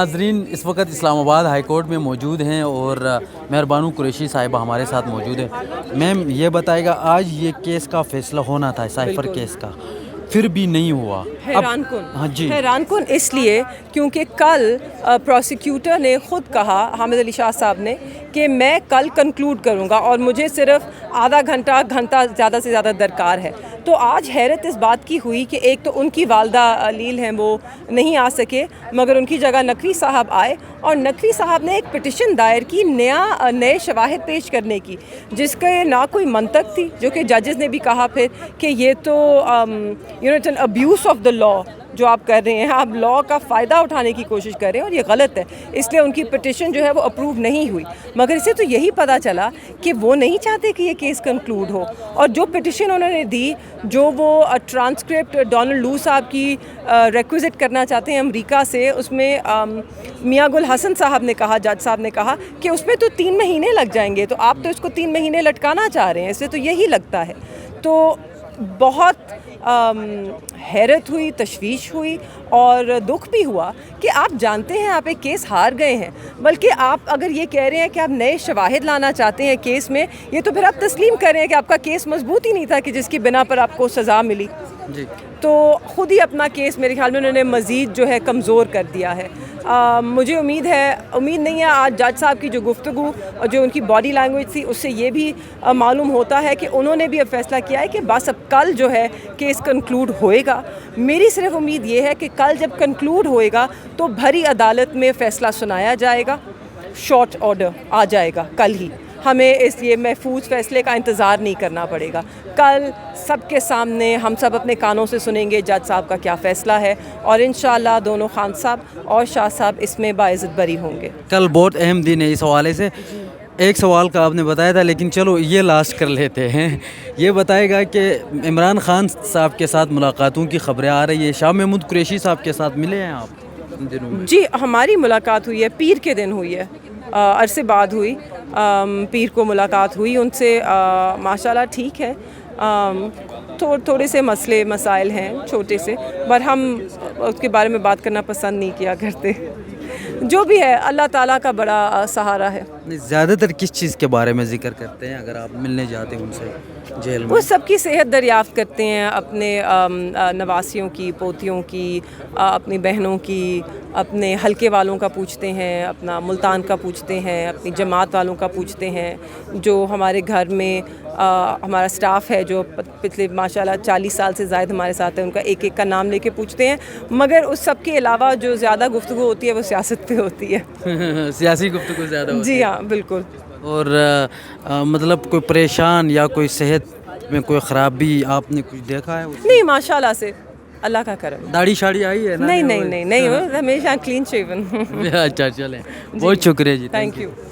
ناظرین اس وقت اسلام آباد ہائی کورٹ میں موجود ہیں اور مہربانو قریشی صاحبہ ہمارے ساتھ موجود ہیں. میم یہ بتائے گا آج یہ کیس کا فیصلہ ہونا تھا سائفر کیس کا, پھر بھی نہیں ہوا. حیران کن. ہاں جی, حیران کن اس لیے کیونکہ کل پروسیکیوٹر نے خود کہا, حامد علی شاہ صاحب نے, کہ میں کل کنکلوڈ کروں گا اور مجھے صرف آدھا گھنٹہ زیادہ سے زیادہ درکار ہے. تو آج حیرت اس بات کی ہوئی کہ ایک تو ان کی والدہ علیل ہیں وہ نہیں آ سکے, مگر ان کی جگہ نقوی صاحب آئے اور نقوی صاحب نے ایک پٹیشن دائر کی نئے شواہد پیش کرنے کی, جس کے نہ کوئی منطق تھی, جو کہ ججز نے بھی کہا پھر کہ یہ تو این ابیوز آف دا لا جو آپ کر رہے ہیں, آپ لا کا فائدہ اٹھانے کی کوشش کر رہے ہیں اور یہ غلط ہے, اس لیے ان کی پٹیشن جو ہے وہ اپروو نہیں ہوئی. مگر اسے تو یہی پتہ چلا کہ وہ نہیں چاہتے کہ یہ کیس کنکلوڈ ہو, اور جو پٹیشن انہوں نے دی, جو وہ ٹرانسکرپٹ ڈونلڈ لو صاحب کی ریکویزٹ کرنا چاہتے ہیں امریکہ سے, اس میں میاں گل حسن صاحب نے کہا, جج صاحب نے کہا کہ اس میں تو 3 مہینے لگ جائیں گے, تو آپ تو اس کو 3 مہینے لٹکانا چاہ رہے ہیں, اسے تو یہی لگتا ہے. تو بہت حیرت ہوئی, تشویش ہوئی اور دکھ بھی ہوا کہ آپ جانتے ہیں آپ ایک کیس ہار گئے ہیں, بلکہ آپ اگر یہ کہہ رہے ہیں کہ آپ نئے شواہد لانا چاہتے ہیں کیس میں, یہ تو پھر آپ تسلیم کر رہے ہیں کہ آپ کا کیس مضبوط ہی نہیں تھا کہ جس کی بنا پر آپ کو سزا ملی. جی تو خود ہی اپنا کیس میرے خیال میں انہوں نے مزید جو ہے کمزور کر دیا ہے. مجھے امید نہیں ہے آج جج صاحب کی جو گفتگو اور جو ان کی باڈی لینگویج تھی, اس سے یہ بھی معلوم ہوتا ہے کہ انہوں نے بھی اب فیصلہ کیا ہے کہ بس اب کل جو ہے کیس کنکلوڈ ہوئے گا. میری صرف امید یہ ہے کہ کل جب کنکلوڈ ہوئے گا تو بھری عدالت میں فیصلہ سنایا جائے گا, شارٹ آرڈر آ جائے گا کل ہی, ہمیں اس لیے محفوظ فیصلے کا انتظار نہیں کرنا پڑے گا. کل سب کے سامنے ہم سب اپنے کانوں سے سنیں گے جج صاحب کا کیا فیصلہ ہے, اور انشاءاللہ دونوں خان صاحب اور شاہ صاحب اس میں باعزت بری ہوں گے. کل بہت اہم دن ہے اس حوالے سے. ایک سوال کا آپ نے بتایا تھا, لیکن چلو یہ لاسٹ کر لیتے ہیں. یہ بتائے گا کہ عمران خان صاحب کے ساتھ ملاقاتوں کی خبریں آ رہی ہے, شاہ محمود قریشی صاحب کے ساتھ ملے ہیں آپ ان دنوں میں؟ جی ہماری ملاقات ہوئی ہے, پیر کے دن ہوئی ہے, عرصے بعد ہوئی. پیر کو ملاقات ہوئی ان سے, ماشاءاللہ ٹھیک ہے. تھوڑے سے مسائل ہیں چھوٹے سے, پر ہم اس کے بارے میں بات کرنا پسند نہیں کیا کرتے. جو بھی ہے اللہ تعالیٰ کا بڑا سہارا ہے. زیادہ تر کس چیز کے بارے میں ذکر کرتے ہیں اگر آپ ملنے جاتے ہیں ان سے جیل میں؟ وہ سب کی صحت دریافت کرتے ہیں, اپنے نواسیوں کی, پوتیوں کی, اپنی بہنوں کی, اپنے حلقے والوں کا پوچھتے ہیں, اپنا ملتان کا پوچھتے ہیں, اپنی جماعت والوں کا پوچھتے ہیں, جو ہمارے گھر میں ہمارا سٹاف ہے جو پچھلے ماشاءاللہ 40 سال سے زائد ہمارے ساتھ ہے, ان کا ایک ایک کا نام لے کے پوچھتے ہیں. مگر اس سب کے علاوہ جو زیادہ گفتگو ہوتی ہے وہ سیاست پہ ہوتی ہے. سیاسی گفتگو زیادہ ہوتی ہے. جی ہاں بالکل. اور مطلب کوئی پریشان یا کوئی صحت میں کوئی خرابی آپ نے کچھ دیکھا ہے؟ نہیں ماشاءاللہ سے, اللہ کا کرم. داڑھی شاڑی آئی ہے نا؟ نہیں ہمیشہ کلین شیون. اچھا چلیں, بہت شکریہ جی, تھینک یو.